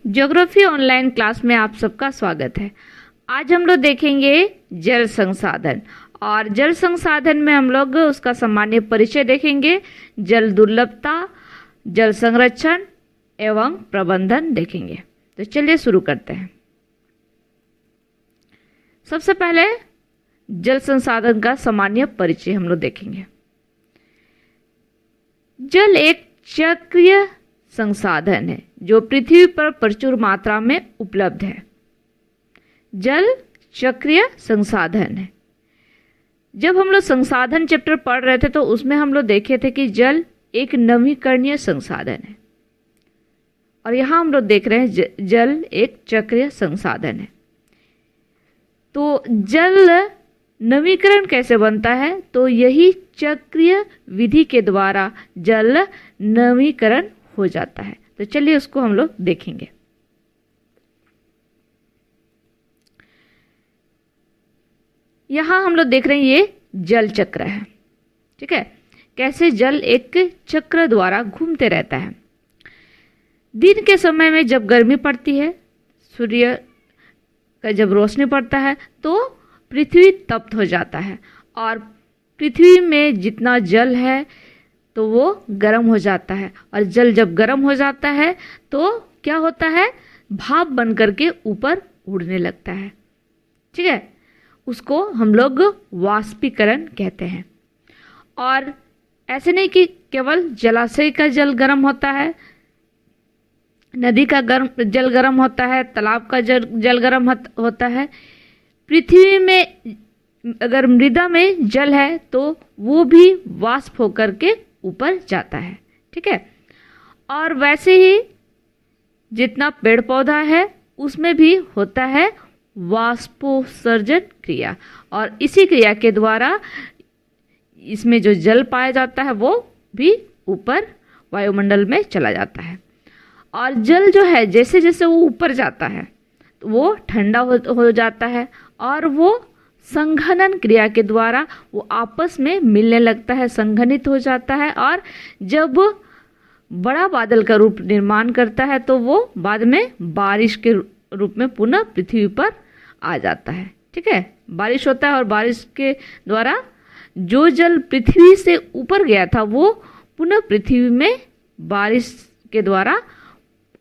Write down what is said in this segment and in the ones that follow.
Geography online class में आप सबका स्वागत है। आज हम लोग देखेंगे जल संसाधन और जल संसाधन में हम लोग उसका सामान्य परिचय देखेंगे, जल दुर्लभता, जल संरक्षण एवं प्रबंधन देखेंगे। तो चलिए शुरू करते हैं। सबसे पहले जल संसाधन का सामान्य परिचय हम लोग देखेंगे। जल एक चक्रीय संसाधन है जो पृथ्वी पर प्रचुर मात्रा में उपलब्ध है। जल चक्रीय संसाधन है। जब हम लोग संसाधन चैप्टर पढ़ रहे थे तो उसमें हम लोग देखे थे कि जल एक नवीकरणीय संसाधन है और यहाँ हम लोग देख रहे हैं जल एक चक्रीय संसाधन है। तो जल नवीकरण कैसे बनता है? तो यही चक्रीय विधि के द्वारा जल नवीकरण हो जाता है। तो चलिए उसको हम लोग देखेंगे। यहां हम लोग देख रहे हैं ये जल चक्र है, ठीक है। कैसे जल एक चक्र द्वारा घूमते रहता है। दिन के समय में जब गर्मी पड़ती है, सूर्य का जब रोशनी पड़ता है तो पृथ्वी तप्त हो जाता है और पृथ्वी में जितना जल है तो वो गर्म हो जाता है और जल जब गर्म हो जाता है तो क्या होता है? भाप बन करके ऊपर उड़ने लगता है, ठीक है। उसको हम लोग वाष्पीकरण कहते हैं। और ऐसे नहीं कि केवल जलाशय का जल गर्म होता है, नदी का जल गर्म होता है, तालाब का जल गर्म होता है। पृथ्वी में अगर मृदा में जल है तो वो भी वाष्प होकर के ऊपर जाता है, ठीक है। और वैसे ही जितना पेड़ पौधा है उसमें भी होता है वाष्पोत्सर्जन क्रिया और इसी क्रिया के द्वारा इसमें जो जल पाया जाता है वो भी ऊपर वायुमंडल में चला जाता है। और जल जो है जैसे जैसे वो ऊपर जाता है तो वो ठंडा हो जाता है और वो संघनन क्रिया के द्वारा वो आपस में मिलने लगता है, संघनित हो जाता है और जब बड़ा बादल का रूप निर्माण करता है तो वो बाद में बारिश के रूप में पुनः पृथ्वी पर आ जाता है, ठीक है। बारिश होता है और बारिश के द्वारा जो जल पृथ्वी से ऊपर गया था वो पुनः पृथ्वी में बारिश के द्वारा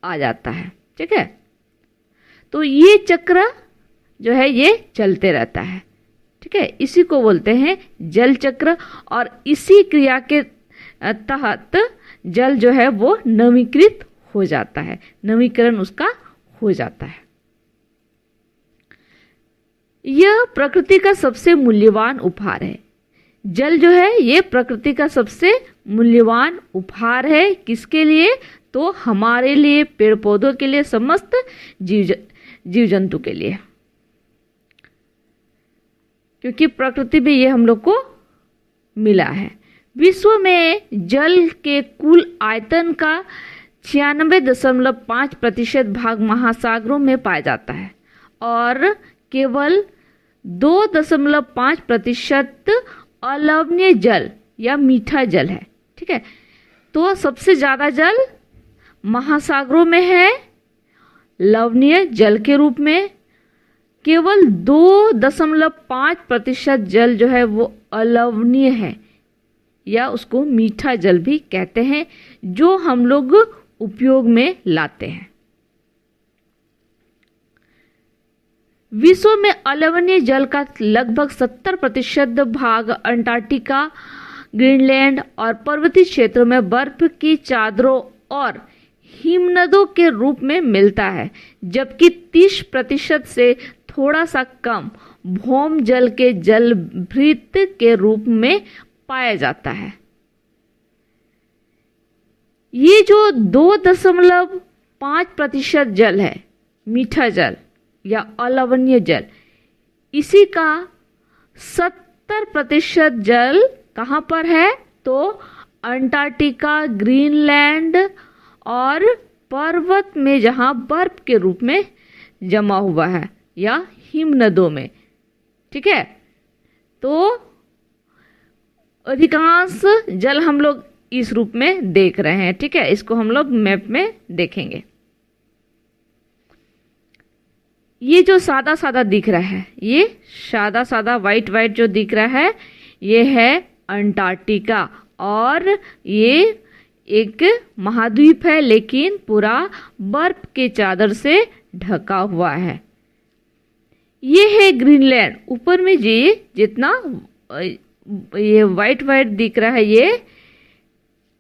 आ जाता है, ठीक है। तो ये चक्र जो है ये चलते रहता है, ठीक है। इसी को बोलते हैं जल चक्र और इसी क्रिया के तहत जल जो है वो नवीकृत हो जाता है, नवीकरण उसका हो जाता है। यह प्रकृति का सबसे मूल्यवान उपहार है। जल जो है ये प्रकृति का सबसे मूल्यवान उपहार है। किसके लिए? तो हमारे लिए, पेड़ पौधों के लिए, समस्त जीव जंतु के लिए, क्योंकि प्रकृति भी ये हम लोग को मिला है। विश्व में जल के कुल आयतन का 96.5% भाग महासागरों में पाया जाता है और केवल 2.5% अलवणीय जल या मीठा जल है, ठीक है। तो सबसे ज़्यादा जल महासागरों में है लवणीय जल के रूप में। केवल 2.5% जल जो है वो अलवणीय है या उसको मीठा जल भी कहते हैं, जो हम लोग उपयोग में लाते हैं। विश्व में अलवणीय जल का लगभग 70% भाग अंटार्कटिका, ग्रीनलैंड और पर्वतीय क्षेत्रों में बर्फ की चादरों और हिमनदों के रूप में मिलता है, जबकि 30% से थोड़ा सा कम भौम जल के जलभृत के रूप में पाया जाता है। ये जो 2.5% जल है, मीठा जल या अलवणीय जल, इसी का 70% जल कहाँ पर है? तो अंटार्कटिका, ग्रीनलैंड और पर्वत में, जहाँ बर्फ के रूप में जमा हुआ है या हिमनदों में, ठीक है। तो अधिकांश जल हम लोग इस रूप में देख रहे हैं, ठीक है। इसको हम लोग मैप में देखेंगे। ये जो सादा सादा दिख रहा है, ये सादा सादा वाइट वाइट जो दिख रहा है, ये है अंटार्कटिका। और ये एक महाद्वीप है, लेकिन पूरा बर्फ के चादर से ढका हुआ है। ये है ग्रीनलैंड। ऊपर में ये जितना ये वाइट वाइट दिख रहा है, ये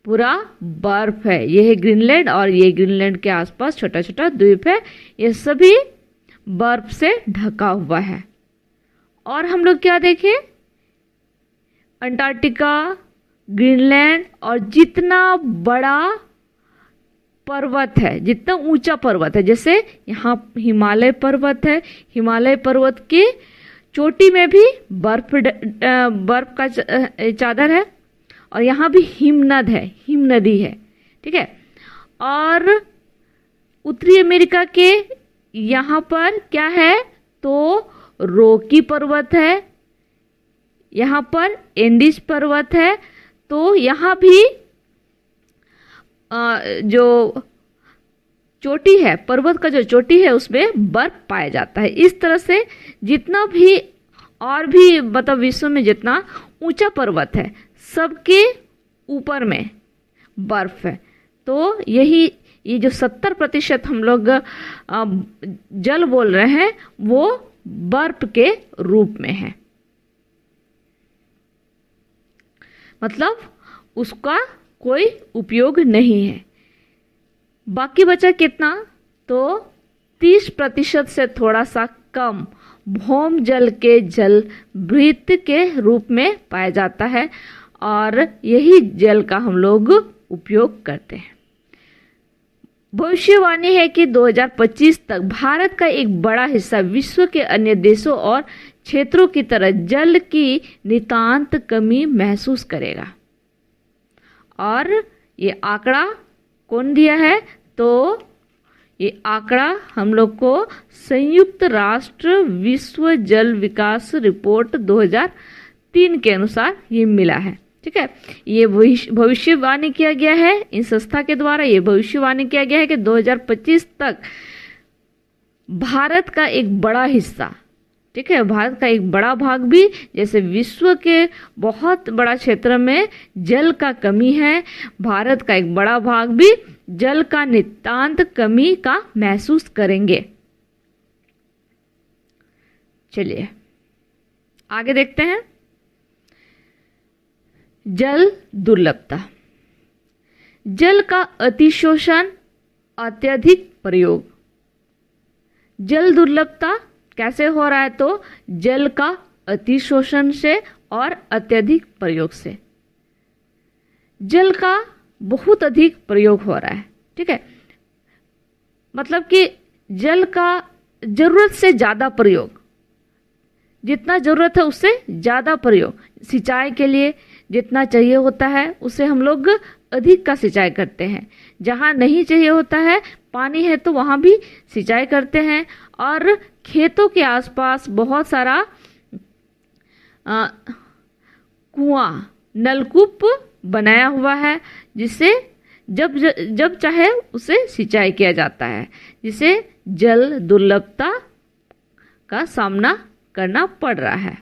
पूरा बर्फ है। ये है ग्रीनलैंड, और ये ग्रीनलैंड के आसपास छोटा छोटा द्वीप है, ये सभी बर्फ से ढका हुआ है। और हम लोग क्या देखें, अंटार्कटिका, ग्रीनलैंड, और जितना बड़ा पर्वत है, जितना ऊंचा पर्वत है, जैसे यहाँ हिमालय पर्वत है, हिमालय पर्वत की चोटी में भी बर्फ का चादर है, और यहाँ भी हिमनद है, हिम नदी है, ठीक है। और उत्तरी अमेरिका के यहाँ पर क्या है, तो रॉकी पर्वत है, यहाँ पर एंडीज पर्वत है। तो यहाँ भी जो चोटी है, पर्वत का जो चोटी है, उसमें बर्फ पाया जाता है। इस तरह से जितना भी और भी मतलब विश्व में जितना ऊंचा पर्वत है, सबके ऊपर में बर्फ है। तो ये जो 70% हम लोग जल बोल रहे हैं, वो बर्फ के रूप में है, मतलब उसका कोई उपयोग नहीं है। बाकी बचा कितना, तो 30% से थोड़ा सा कम भौम जल के जल वृत्त के रूप में पाया जाता है, और यही जल का हम लोग उपयोग करते हैं। भविष्यवाणी है कि 2025 तक भारत का एक बड़ा हिस्सा विश्व के अन्य देशों और क्षेत्रों की तरह जल की नितांत कमी महसूस करेगा। और ये आंकड़ा कौन दिया है, तो ये आंकड़ा हम लोग को संयुक्त राष्ट्र विश्व जल विकास रिपोर्ट 2003 के अनुसार ये मिला है, ठीक है। ये भविष्यवाणी किया गया है, इन संस्था के द्वारा ये भविष्यवाणी किया गया है कि 2025 तक भारत का एक बड़ा हिस्सा, ठीक है, भारत का एक बड़ा भाग भी, जैसे विश्व के बहुत बड़ा क्षेत्र में जल का कमी है, भारत का एक बड़ा भाग भी जल का नितांत कमी का महसूस करेंगे। चलिए आगे देखते हैं। जल दुर्लभता, जल का अतिशोषण, अत्यधिक प्रयोग। जल दुर्लभता कैसे हो रहा है, तो जल का अतिशोषण से और अत्यधिक प्रयोग से। जल का बहुत अधिक प्रयोग हो रहा है, ठीक है, मतलब कि जल का जरूरत से ज्यादा प्रयोग, जितना जरूरत है उससे ज्यादा प्रयोग। सिंचाई के लिए जितना चाहिए होता है उससे हम लोग अधिक का सिंचाई करते हैं। जहाँ नहीं चाहिए होता है, पानी है तो वहाँ भी सिंचाई करते हैं। और खेतों के आसपास बहुत सारा कुआं, नलकूप बनाया हुआ है, जिससे जब चाहे उसे सिंचाई किया जाता है, जिसे जल दुर्लभता का सामना करना पड़ रहा है।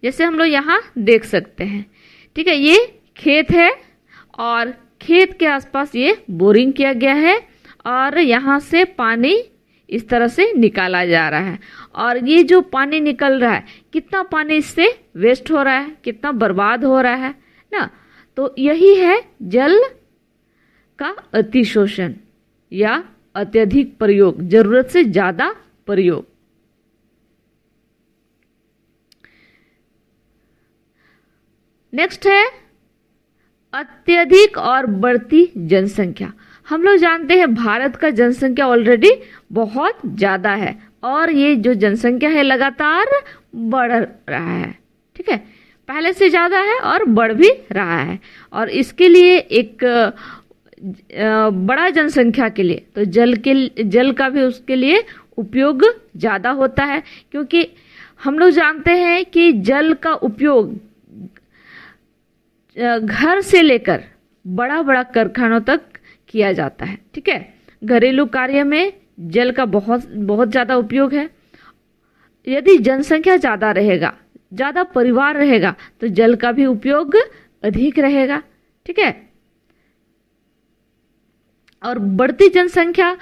जैसे हम लोग यहाँ देख सकते हैं, ठीक है, ये खेत है और खेत के आसपास ये बोरिंग किया गया है, और यहाँ से पानी इस तरह से निकाला जा रहा है। और ये जो पानी निकल रहा है, कितना पानी इससे वेस्ट हो रहा है, कितना बर्बाद हो रहा है ना। तो यही है जल का अतिशोषण या अत्यधिक प्रयोग, जरूरत से ज्यादा प्रयोग। नेक्स्ट है अत्यधिक और बढ़ती जनसंख्या। हम लोग जानते हैं भारत का जनसंख्या ऑलरेडी बहुत ज्यादा है, और ये जो जनसंख्या है लगातार बढ़ रहा है, ठीक है, पहले से ज्यादा है और बढ़ भी रहा है। और इसके लिए एक बड़ा जनसंख्या के लिए तो जल का भी उसके लिए उपयोग ज्यादा होता है, क्योंकि हम लोग जानते हैं कि जल का उपयोग घर से लेकर बड़ा बड़ा कारखानों तक किया जाता है, ठीक है। घरेलू कार्य में जल का बहुत बहुत ज़्यादा उपयोग है। यदि जनसंख्या ज़्यादा रहेगा, ज़्यादा परिवार रहेगा, तो जल का भी उपयोग अधिक रहेगा। ठीक है। और बढ़ती जनसंख्या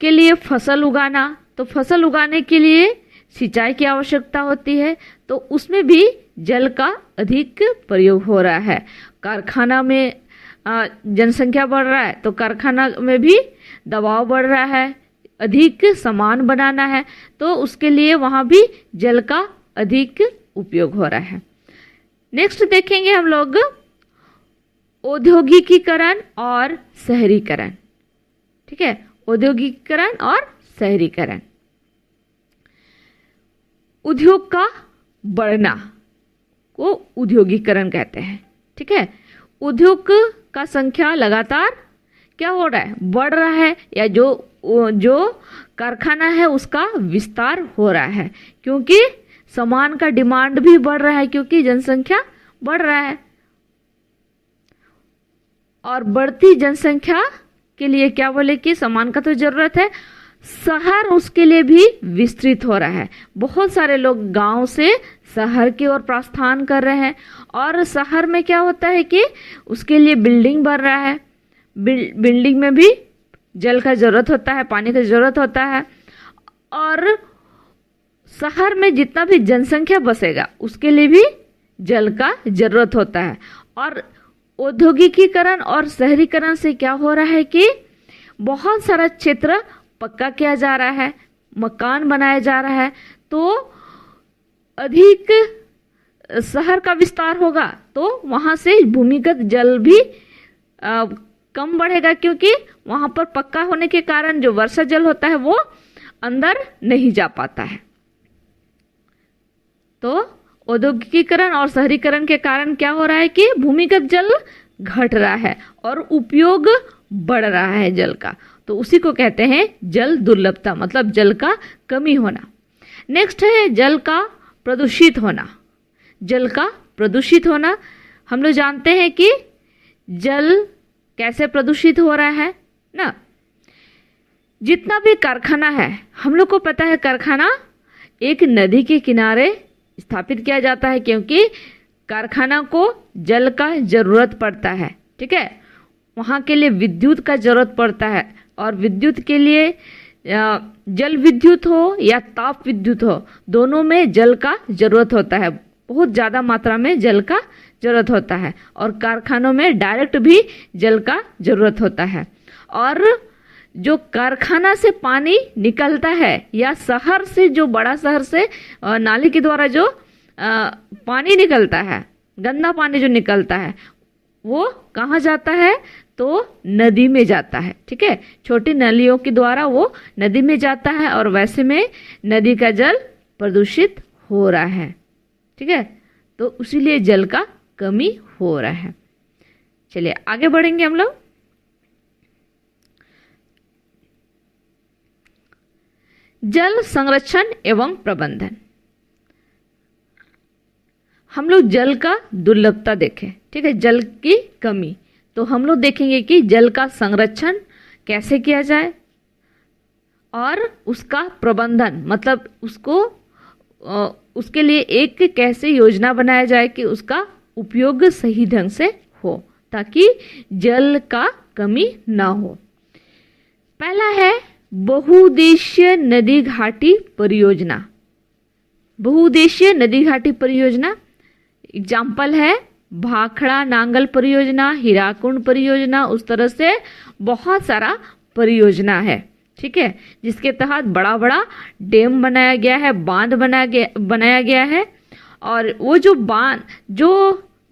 के लिए फसल उगाना, तो फसल उगाने के लिए सिंचाई की आवश्यकता होती है, तो उसमें भी जल का अधिक प्रयोग हो रहा है। कारखाना में जनसंख्या बढ़ रहा है, तो कारखाना में भी दबाव बढ़ रहा है, अधिक सामान बनाना है, तो उसके लिए वहाँ भी जल का अधिक उपयोग हो रहा है। नेक्स्ट देखेंगे हम लोग औद्योगिकीकरण और शहरीकरण। ठीक है, औद्योगिकीकरण और शहरीकरण। उद्योग का बढ़ना को औद्योगिकीकरण कहते हैं। ठीक है, उद्योग का संख्या लगातार क्या हो रहा है, बढ़ रहा है, या जो कारखाना है उसका विस्तार हो रहा है, क्योंकि सामान का डिमांड भी बढ़ रहा है, क्योंकि जनसंख्या बढ़ रहा है। और बढ़ती जनसंख्या के लिए क्या बोले कि सामान का तो जरूरत है, शहर उसके लिए भी विस्तृत हो रहा है। बहुत सारे लोग गांव से शहर की ओर प्रस्थान कर रहे हैं, और शहर में क्या होता है कि उसके लिए बिल्डिंग बन रहा है। बिल्डिंग में भी जल का जरूरत होता है, पानी का जरूरत होता है, और शहर में जितना भी जनसंख्या बसेगा उसके लिए भी जल का जरूरत होता है। और औद्योगिकीकरण और शहरीकरण से क्या हो रहा है कि बहुत सारा क्षेत्र पक्का किया जा रहा है, मकान बनाया जा रहा है, तो अधिक शहर का विस्तार होगा, तो वहाँ से भूमिगत जल भी कम बढ़ेगा, क्योंकि वहाँ पर पक्का होने के कारण जो वर्षा जल होता है वो अंदर नहीं जा पाता है। तो औद्योगिकीकरण और शहरीकरण के कारण क्या हो रहा है कि भूमिगत जल घट रहा है और उपयोग बढ़ रहा है जल का, तो उसी को कहते हैं जल दुर्लभता, मतलब जल का कमी होना। नेक्स्ट है जल का प्रदूषित होना। जल का प्रदूषित होना, हम लोग जानते हैं कि जल कैसे प्रदूषित हो रहा है ना। जितना भी कारखाना है, हम लोग को पता है कारखाना एक नदी के किनारे स्थापित किया जाता है, क्योंकि कारखाना को जल का जरूरत पड़ता है। ठीक है, वहाँ के लिए विद्युत का जरूरत पड़ता है, और विद्युत के लिए जल विद्युत हो या ताप विद्युत हो, दोनों में जल का जरूरत होता है। बहुत ज़्यादा मात्रा में जल का जरूरत होता है, और कारखानों में डायरेक्ट भी जल का जरूरत होता है। और जो कारखाना से पानी निकलता है, या शहर से, जो बड़ा शहर से नाली के द्वारा जो पानी निकलता है, गंदा पानी जो निकलता है, वो कहाँ जाता है, तो नदी में जाता है। ठीक है, छोटी नलियों के द्वारा वो नदी में जाता है, और वैसे में नदी का जल प्रदूषित हो रहा है। ठीक है, तो इसीलिए जल का कमी हो रहा है। चलिए आगे बढ़ेंगे हम लोग। जल संरक्षण एवं प्रबंधन। हम लोग जल का दुर्लभता देखें। ठीक है, जल की कमी, तो हम लोग देखेंगे कि जल का संरक्षण कैसे किया जाए, और उसका प्रबंधन, मतलब उसके लिए एक कैसे योजना बनाया जाए कि उसका उपयोग सही ढंग से हो, ताकि जल का कमी ना हो। पहला है बहुउद्देशीय नदी घाटी परियोजना। बहुउद्देशीय नदी घाटी परियोजना एग्जाम्पल है भाखड़ा नांगल परियोजना, हीराकुंड परियोजना, उस तरह से बहुत सारा परियोजना है। ठीक है, जिसके तहत बड़ा बड़ा डैम बनाया गया है, बांध बनाया गया है, और वो जो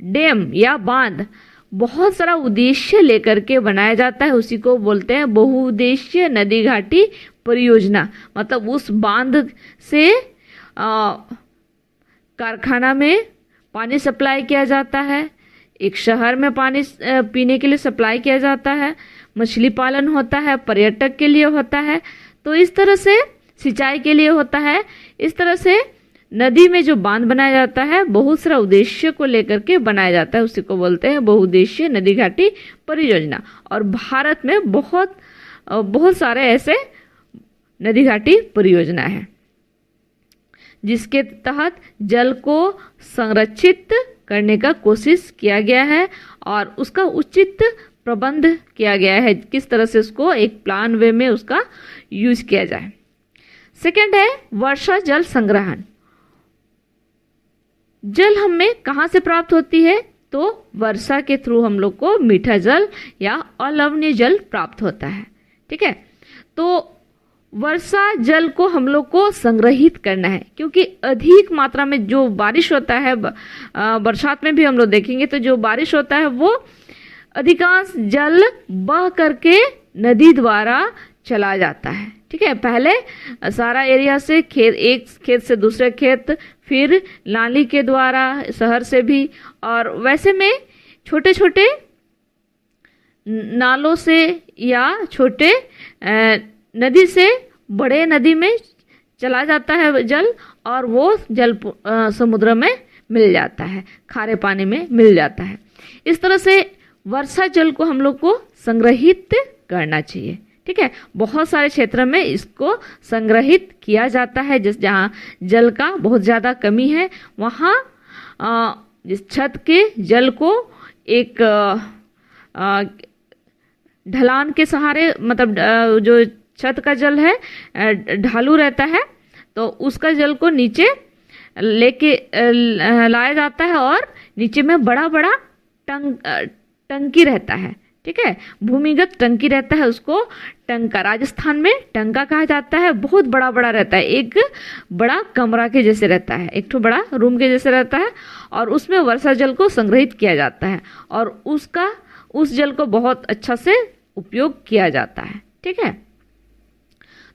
डैम या बांध बहुत सारा उद्देश्य लेकर के बनाया जाता है, उसी को बोलते हैं बहुउद्देशीय नदी घाटी परियोजना। मतलब उस बांध से कारखाना में पानी सप्लाई किया जाता है, एक शहर में पानी पीने के लिए सप्लाई किया जाता है, मछली पालन होता है, पर्यटक के लिए होता है, तो इस तरह से सिंचाई के लिए होता है। इस तरह से नदी में जो बांध बनाया जाता है बहुत सारा उद्देश्य को लेकर के बनाया जाता है, उसी को बोलते हैं बहुउद्देशीय नदी घाटी परियोजना। और भारत में बहुत सारे ऐसे नदी घाटी परियोजना है, जिसके तहत जल को संरक्षित करने का कोशिश किया गया है और उसका उचित प्रबंध किया गया है, किस तरह से उसको एक प्लान वे में उसका यूज किया जाए। सेकंड है वर्षा जल संग्रहण। जल हमें कहाँ से प्राप्त होती है? तो वर्षा के थ्रू हम लोग को मीठा जल या अलवणीय जल प्राप्त होता है। ठीक है, तो वर्षा जल को हम लोग को संग्रहित करना है, क्योंकि अधिक मात्रा में जो बारिश होता है, बरसात में भी हम लोग देखेंगे तो जो बारिश होता है वो अधिकांश जल बह करके नदी द्वारा चला जाता है। ठीक है, पहले सारा एरिया से खेत, एक खेत से दूसरे खेत, फिर नाली के द्वारा शहर से भी, और वैसे में छोटे छोटे नालों से या छोटे नदी से बड़े नदी में चला जाता है जल, और वो जल समुद्र में मिल जाता है, खारे पानी में मिल जाता है। इस तरह से वर्षा जल को हम लोग को संग्रहित करना चाहिए। ठीक है, बहुत सारे क्षेत्र में इसको संग्रहित किया जाता है, जिस जहाँ जल का बहुत ज़्यादा कमी है वहाँ जिस छत के जल को एक ढलान के सहारे, मतलब जो छत का जल है ढालू रहता है, तो उसका जल को नीचे लेके लाया जाता है और नीचे में बड़ा बड़ा टंकी रहता है। ठीक है, भूमिगत टंकी रहता है, उसको टंका, राजस्थान में टंका कहा जाता है। बहुत बड़ा बड़ा रहता है, एक बड़ा कमरा के जैसे रहता है, एक तो बड़ा रूम के जैसे रहता है, और उसमें वर्षा जल को संग्रहित किया जाता है और उस जल को बहुत अच्छा से उपयोग किया जाता है। ठीक है,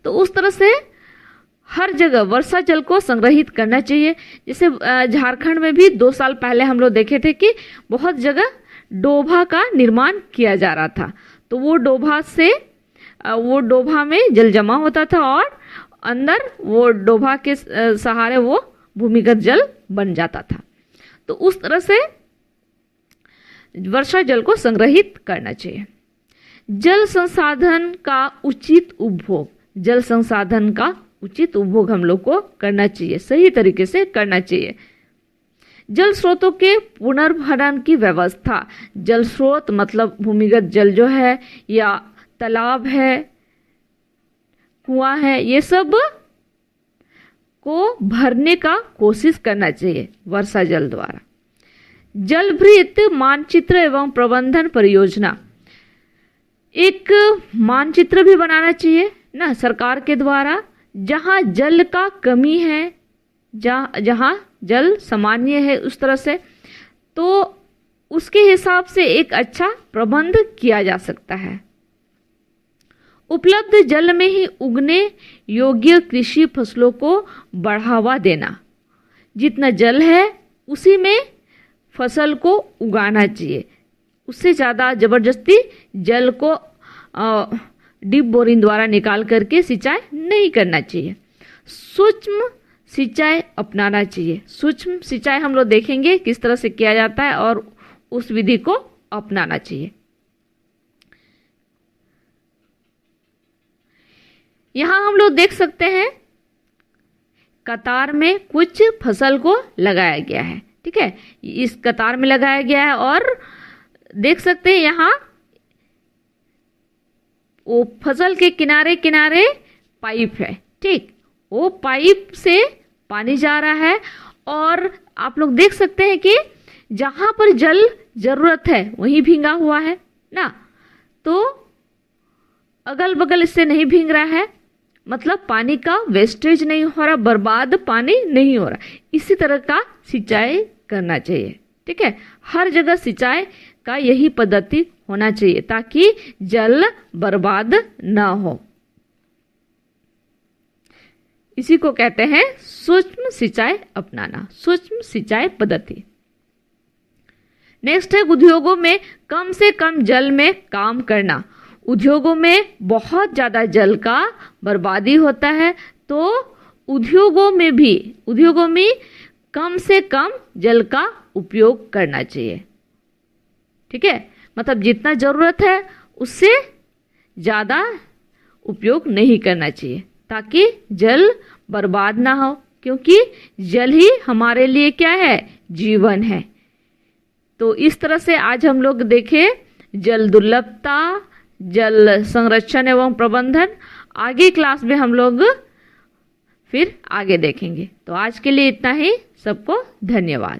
तो उस तरह से हर जगह वर्षा जल को संग्रहित करना चाहिए। जैसे झारखंड में भी 2 साल पहले हम लोग देखे थे कि बहुत जगह डोभा का निर्माण किया जा रहा था, तो वो डोभा में जल जमा होता था और अंदर वो डोभा के सहारे वो भूमिगत जल बन जाता था। तो उस तरह से वर्षा जल को संग्रहित करना चाहिए। जल संसाधन का उचित उपभोग, जल संसाधन का उचित उपभोग हम लोग को करना चाहिए, सही तरीके से करना चाहिए। जल स्रोतों के पुनर्भरण की व्यवस्था, जल स्रोत मतलब भूमिगत जल जो है या तालाब है, कुआं है, ये सब को भरने का कोशिश करना चाहिए वर्षा जल द्वारा। जलभृत मानचित्र एवं प्रबंधन परियोजना, एक मानचित्र भी बनाना चाहिए ना सरकार के द्वारा, जहाँ जल का कमी है, जहाँ जल सामान्य है उस तरह से, तो उसके हिसाब से एक अच्छा प्रबंध किया जा सकता है। उपलब्ध जल में ही उगने योग्य कृषि फसलों को बढ़ावा देना, जितना जल है उसी में फसल को उगाना चाहिए, उससे ज़्यादा ज़बरदस्ती जल को डीप बोरिंग द्वारा निकाल करके सिंचाई नहीं करना चाहिए। सूक्ष्म सिंचाई अपनाना चाहिए। सूक्ष्म सिंचाई हम लोग देखेंगे किस तरह से किया जाता है और उस विधि को अपनाना चाहिए। यहाँ हम लोग देख सकते हैं कतार में कुछ फसल को लगाया गया है। ठीक है, इस कतार में लगाया गया है और देख सकते हैं यहाँ वो फसल के किनारे किनारे पाइप है। ठीक, वो पाइप से पानी जा रहा है और आप लोग देख सकते हैं कि जहाँ पर जल जरूरत है वहीं भींगा हुआ है ना, तो अगल बगल इससे नहीं भींग रहा है, मतलब पानी का वेस्टेज नहीं हो रहा, बर्बाद पानी नहीं हो रहा। इसी तरह का सिंचाई करना चाहिए। ठीक है, हर जगह सिंचाई का यही पद्धति होना चाहिए ताकि जल बर्बाद ना हो। इसी को कहते हैं सूक्ष्म सिंचाई अपनाना, सूक्ष्म सिंचाई पद्धति। नेक्स्ट है उद्योगों में कम से कम जल में काम करना। उद्योगों में बहुत ज़्यादा जल का बर्बादी होता है, तो उद्योगों में कम से कम जल का उपयोग करना चाहिए। ठीक है, मतलब जितना ज़रूरत है उससे ज़्यादा उपयोग नहीं करना चाहिए ताकि जल बर्बाद ना हो, क्योंकि जल ही हमारे लिए क्या है, जीवन है। तो इस तरह से आज हम लोग देखें जल दुर्लभता, जल संरक्षण एवं प्रबंधन। आगे क्लास में हम लोग फिर आगे देखेंगे। तो आज के लिए इतना ही। सबको धन्यवाद।